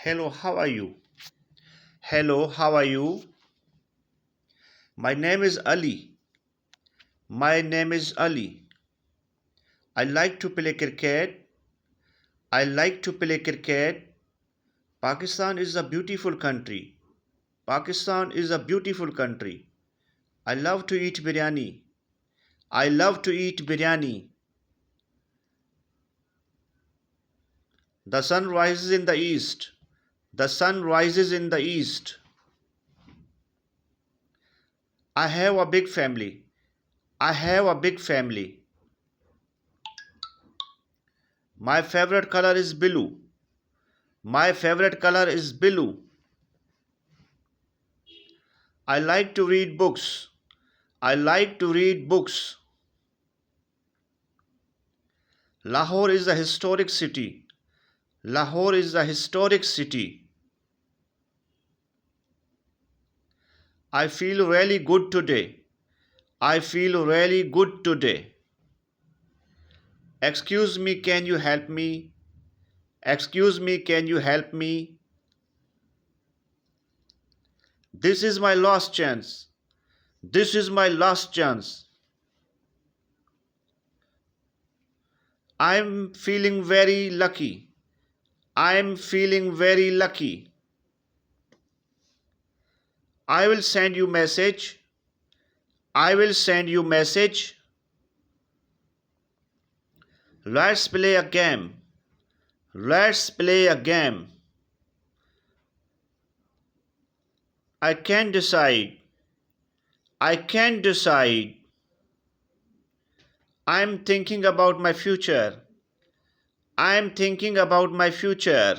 Hello, how are you? Hello, how are you? My name is Ali. My name is Ali. I like to play cricket. I like to play cricket. Pakistan is a beautiful country. Pakistan is a beautiful country. I love to eat biryani. I love to eat biryani. The sun rises in the east. The sun rises in the east. I have a big family. I have a big family. My favorite color is blue. My favorite color is blue. I like to read books. I like to read books. Lahore is a historic city. Lahore is a historic city. I feel really good today. I feel really good today. Excuse me, can you help me? Excuse me, can you help me? This is my last chance. This is my last chance. I'm feeling very lucky. I'm feeling very lucky. I will send you message. I will send you message. Let's play a game. Let's play a game. I can't decide. I can't decide. I'm thinking about my future. I'm thinking about my future.